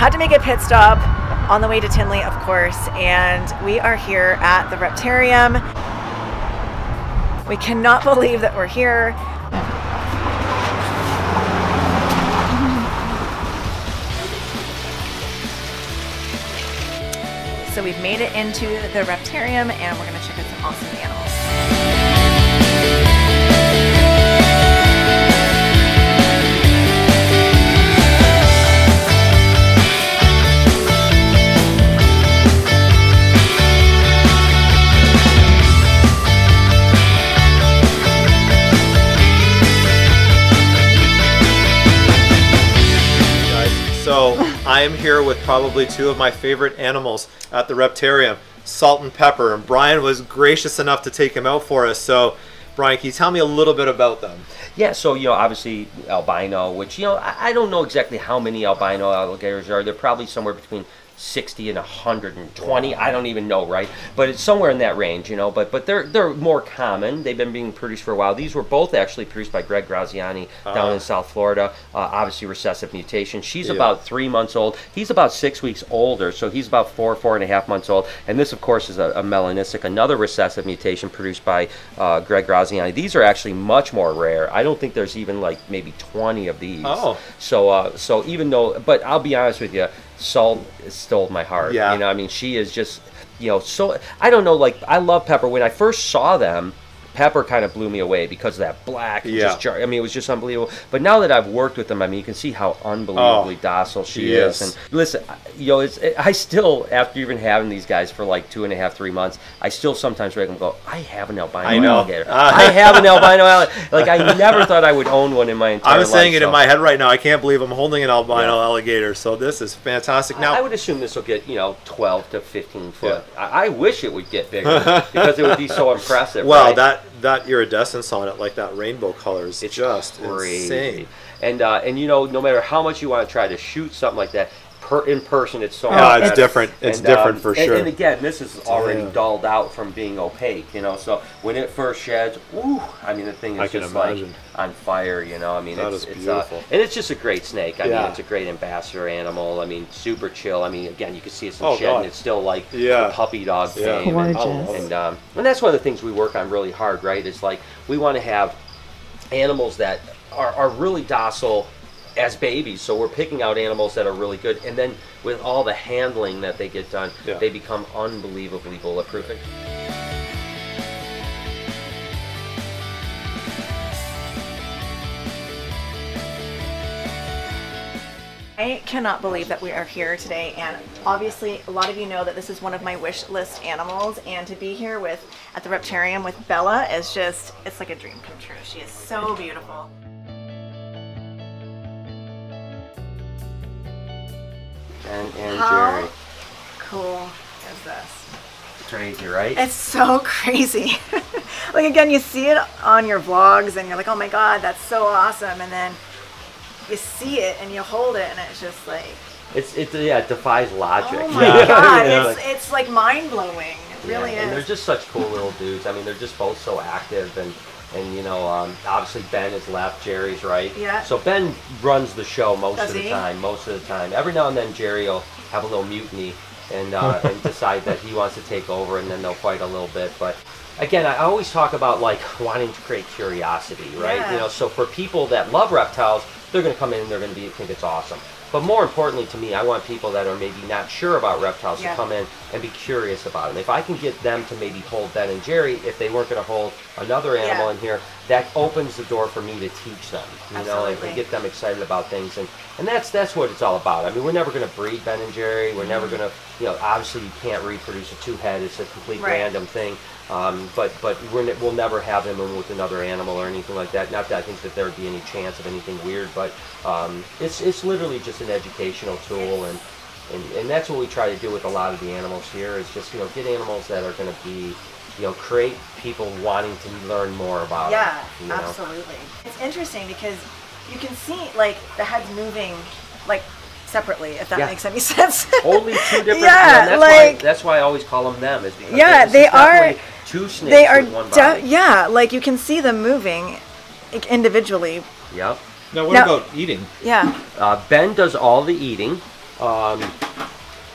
had to make a pit stop on the way to Tinley, of course, and we are here at the Reptarium. We cannot believe that we're here. So we've made it into the Reptarium and we're gonna check out some awesome animals. So I am here with probably two of my favorite animals at the Reptarium, Salt and Pepper, and Brian was gracious enough to take him out for us. So Brian, can you tell me a little bit about them? Yeah, so, you know, obviously albino, which, you know, I don't know exactly how many albino alligators are. They're probably somewhere between 60 and 120. I don't even know, right? But it's somewhere in that range, you know. But they're more common. They've been being produced for a while. These were both actually produced by Greg Graziani down in South Florida. Obviously recessive mutation. She's about 3 months old. He's about 6 weeks older, so he's about 4.5 months old. And this, of course, is a melanistic, another recessive mutation produced by Greg Graziani. These are actually much more rare. I don't think there's even like maybe 20 of these. So even though, but I'll be honest with you, Salt stole my heart. Yeah. You know, I mean, she is just, you know, so, I don't know, like, I love Pepper. When I first saw them, Pepper kind of blew me away because of that black. I mean, it was just unbelievable. But now that I've worked with them, I mean, you can see how unbelievably docile she is. And listen, you know, I still, after even having these guys for like 2.5, 3 months, I still sometimes read them and go, I have an albino alligator. I have an albino alligator. Like, I never thought I would own one in my entire life. I'm saying it in my head right now. I can't believe I'm holding an albino alligator. So this is fantastic. Now, I would assume this will get, you know, 12 to 15 foot. Yeah. I wish it would get bigger because it would be so impressive. Well, right? that iridescence on it, like that rainbow color, is just insane. And you know, no matter how much you want to try to shoot something like that, in person it's so it's different. It's different for sure. And again, this is already dulled out from being opaque, you know. So when it first sheds, ooh, I mean, the thing is just like on fire, you know. I mean, it's beautiful. And it's just a great snake. I mean, it's a great ambassador animal. I mean, super chill. I mean, again, you can see it's in shed, and it's still like a puppy dog thing. And that's one of the things we work on really hard, right? Is like we want to have animals that are really docile as babies, so we're picking out animals that are really good, and then with all the handling that they get done, they become unbelievably bulletproof. I cannot believe that we are here today, and obviously a lot of you know that this is one of my wish list animals, and to be here at the Reptarium with Bella is just, it's like a dream come true. She is so beautiful. And How Jerry. Cool is this? Crazy, right? It's so crazy. Like, again, you see it on your vlogs and you're like, oh my god, that's so awesome, and then you see it and you hold it and it's just like, it defies logic. Oh my god, it's like mind-blowing. It really is. And they're just such cool little dudes. I mean, they're just both so active, and you know, obviously Ben is left, Jerry's right. Yeah. So Ben runs the show most of the time. Every now and then Jerry will have a little mutiny and decide that he wants to take over, and then they'll fight a little bit. But again, I always talk about like wanting to create curiosity, right? Yeah. You know, so for people that love reptiles, they're going to come in and they're going to think it's awesome. But more importantly to me, I want people that are maybe not sure about reptiles to come in and be curious about them. If I can get them to maybe hold Ben and Jerry, if they weren't going to hold another animal in here, that opens the door for me to teach them, you know, and get them excited about things. And that's what it's all about. I mean, we're never going to breed Ben and Jerry. We're never going to, you know, obviously you can't reproduce a two-head. It's a complete random thing. But we'll never have them in with another animal or anything like that. Not that I think that there would be any chance of anything weird, but it's literally just an educational tool, and that's what we try to do with a lot of the animals here, is just, you know, get animals that are going to be, you know, create people wanting to learn more about it. You know? Absolutely. It's interesting because you can see like the heads moving like separately, if that makes any sense. Only two different. That's why I always call them is because they are two snakes. They are with one body. like you can see them moving individually. Yep. Now what about eating? Yeah. Ben does all the eating.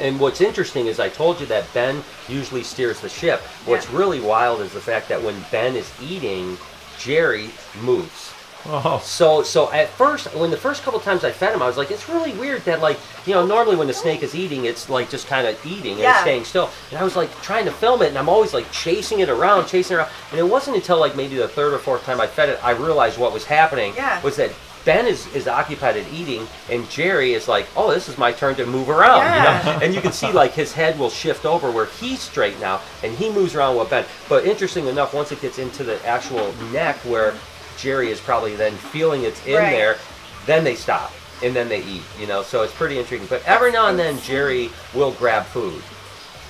And what's interesting is I told you that Ben usually steers the ship. What's really wild is the fact that when Ben is eating, Jerry moves. Oh. So at first, when the first couple times I fed him, I was like, it's really weird that, like, you know, normally when the snake is eating, it's like just kind of eating and staying still. And I was like trying to film it, and I'm always like chasing it around. And it wasn't until like maybe the third or fourth time I fed it, I realized what was happening was that Ben is occupied at eating, and Jerry is like, oh, this is my turn to move around, you know? And you can see like his head will shift over where he's straight now, and he moves around with Ben. But interesting enough, once it gets into the actual neck where Jerry is probably then feeling it's in there, then they stop, and then they eat, you know? So it's pretty intriguing. But every now and then, Jerry will grab food.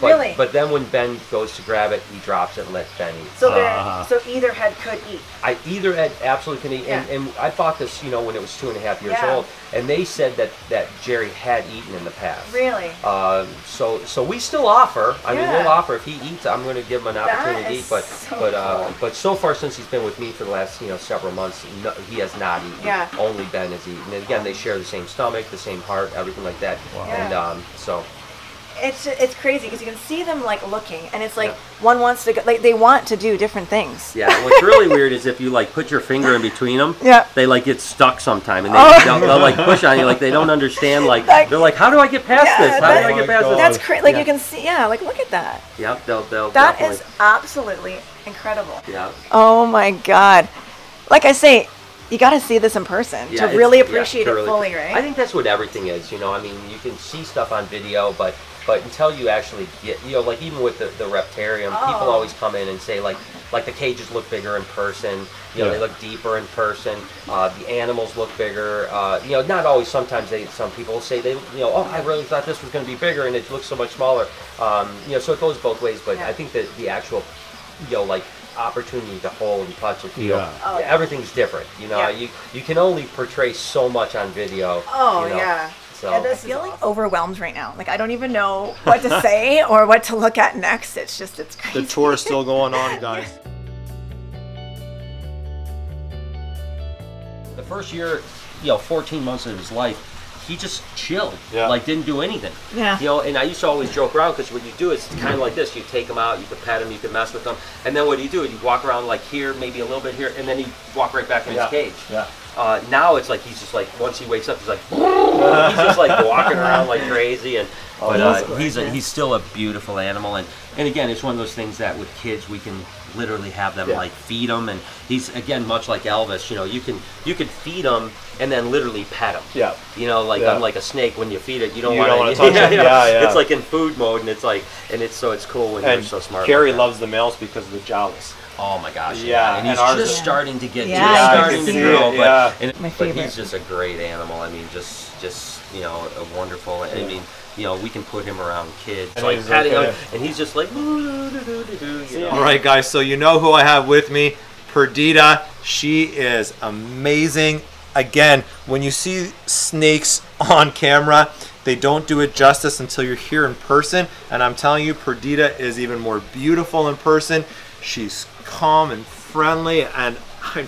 But then when Ben goes to grab it, he drops it and lets Ben eat. So so either head could eat. Either head absolutely can eat. And I bought this, you know, when it was 2.5 years old, and they said that Jerry had eaten in the past. Really? So we still offer. I mean, we'll offer if he eats. I'm going to give him an opportunity to eat. But so far since he's been with me for the last several months, he has not eaten. Yeah. Only Ben has eaten. And again, they share the same stomach, the same heart, everything like that. Wow. And so. It's crazy because you can see them like looking, and it's like one wants to go, like they want to do different things. Yeah, what's really weird is if you like put your finger in between them, they like get stuck sometime, and they'll like push on you, like they don't understand, like they're like, how do I get past this? How do I get past this? That's crazy. Like you can see, like look at that. Yep, they'll that is absolutely incredible. Yeah. Oh my God, like I say, you got to see this in person to really appreciate it fully, right? I think that's what everything is, you know. I mean, you can see stuff on video, but until you actually get, you know, like even with the Reptarium, people always come in and say like the cages look bigger in person, you know, they look deeper in person, the animals look bigger, you know, not always, sometimes some people will say they, you know, oh, I really thought this was going to be bigger and it looks so much smaller, you know, so it goes both ways, but I think that the actual, you know, like opportunity to hold and touch and feel, everything's different, you know, you can only portray so much on video. You know? So I feel like overwhelmed right now. Like I don't even know what to say or what to look at next. It's crazy. The tour is still going on, guys. The first year, you know, 14 months of his life, he just chilled, like didn't do anything. You know, and I used to always joke around because what you do is kind of like this: you take him out, you can pet him, you can mess with him, and then what do? You walk around like here, maybe a little bit here, and then he walk right back in his cage. Now it's like he's just like, once he wakes up, he's like, he's just like walking around like crazy, and he's still a beautiful animal, and again, it's one of those things that with kids we can literally have them like feed them, and he's again much like Elvis, you know, you can feed him and then literally pet him. You know, like unlike a snake, when you feed it, you don't want to touch it. It's like in food mode, and it's like, and it's cool when you're so smart. Carrie loves the males because of the jowls. Oh my gosh! And he's just starting to get, starting to grow, but he's just a great animal. I mean, just you know, a wonderful. I mean, you know, we can put him around kids, and like patting him, and he's just like. You know? All right, guys. So you know who I have with me, Perdita. She is amazing. Again, when you see snakes on camera, they don't do it justice until you're here in person. And I'm telling you, Perdita is even more beautiful in person. She's calm and friendly, and I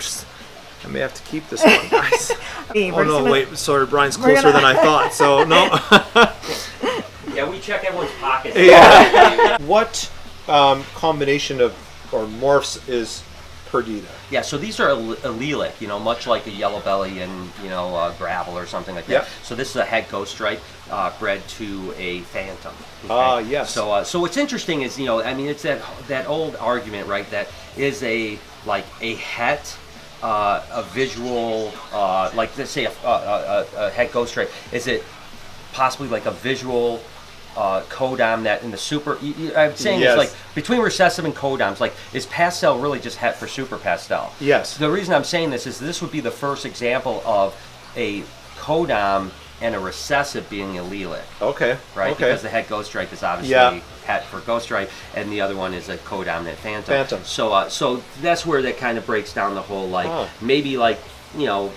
may have to keep this one, guys. Oh no, wait, sorry, Brian's closer than I thought, so no. Yeah, we check everyone's pockets. What combination of, or morphs is Perdita? Yeah, so these are allelic, you know, much like a yellow belly and, you know, gravel or something like that. So this is a het ghost stripe bred to a phantom. Yes. So what's interesting is, you know, I mean, it's that old argument, right? That is a het, a visual, like let's say a het ghost stripe. Is it possibly like a visual codom that in the super, I'm saying it's like between recessive and codoms, like is pastel really just het for super pastel? Yes. The reason I'm saying this is this would be the first example of a codom and a recessive being allelic. Okay. Right? Okay. Because the het ghost stripe is obviously het for ghost stripe, and the other one is a codominant phantom. So that's where that kind of breaks down the whole, like, maybe like, you know,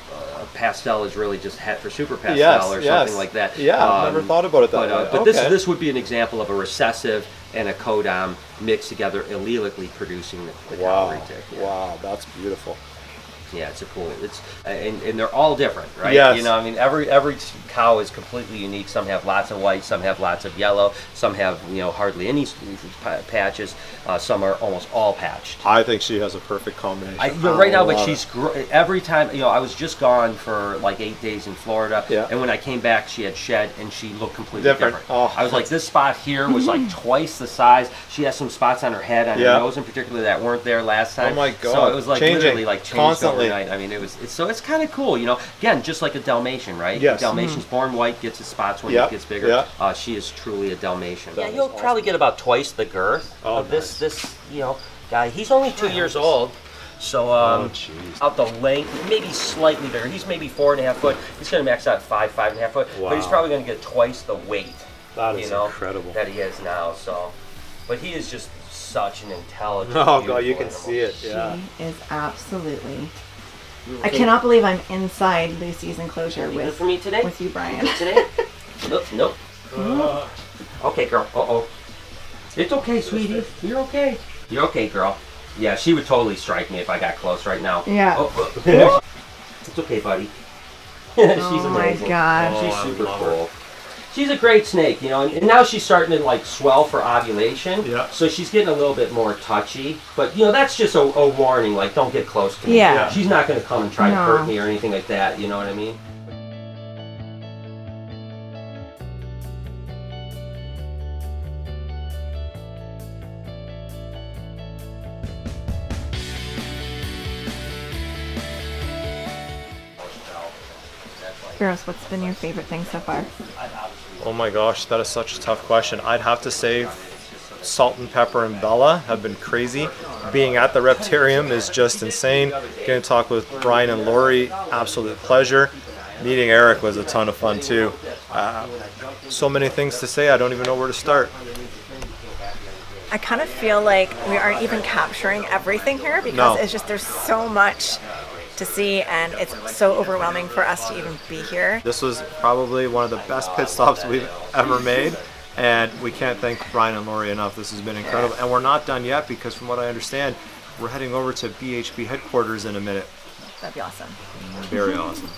pastel is really just het for super pastel or something like that. I've never thought about it that way. But this would be an example of a recessive and a codom mixed together allelically producing the calorie tick. Wow, that's beautiful. Yeah, it's a cool. It's and they're all different, right? Yes. You know, I mean, every cow is completely unique. Some have lots of white, some have lots of yellow, some have hardly any patches. Some are almost all patched. I think she has a perfect combination. Right now, but she's every time. I was just gone for like 8 days in Florida, and when I came back, she had shed and she looked completely different. Oh. I was like, this spot here was like twice the size. She has some spots on her head, on her nose in particular, that weren't there last time. Oh my God! So it was like literally like changed constantly overnight. I mean, it's kind of cool. Again, just like a Dalmatian, right? Yes. Dalmatian's born white, gets its spots when it gets bigger. She is truly a Dalmatian. Yeah, you'll probably get about twice the girth of this guy. He's only 2 years old. So out the length, maybe slightly bigger. He's maybe 4.5 foot. He's going to max out 5.5 foot. Wow. But he's probably going to get twice the weight. That is incredible. That he is now. So, but he is just such an intelligent. Oh God, you can animal. see it. Yeah. She is absolutely. I cannot believe I'm inside Lucy's enclosure with for me today. With you, Brian. Today? Nope. Okay, girl. It's okay, sweetie. You're okay. You're okay, girl. Yeah, she would totally strike me if I got close right now. Yeah. It's okay, buddy. She's amazing. My God. She's super cool. She's a great snake, and now she's starting to like swell for ovulation. Yeah. So she's getting a little bit more touchy. But that's just a warning, like don't get close to me. Yeah. She's not going to come and try to hurt me or anything like that. You know what I mean? Gross, what's been your favorite thing so far? Oh my gosh, that is such a tough question. I'd have to say Salt and Pepper and Bella have been crazy. Being at the Reptarium is just insane. Getting to talk with Brian and Lori, absolute pleasure. Meeting Eric was a ton of fun too. So many things to say, I don't even know where to start. I kind of feel like we aren't even capturing everything here because it's just there's so much to see and it's so overwhelming for us to even be here. This was probably one of the best pit stops we've ever made, and we can't thank Brian and Lori enough. This has been incredible, and we're not done yet because from what I understand, we're heading over to BHB headquarters in a minute. That'd be awesome. Very awesome.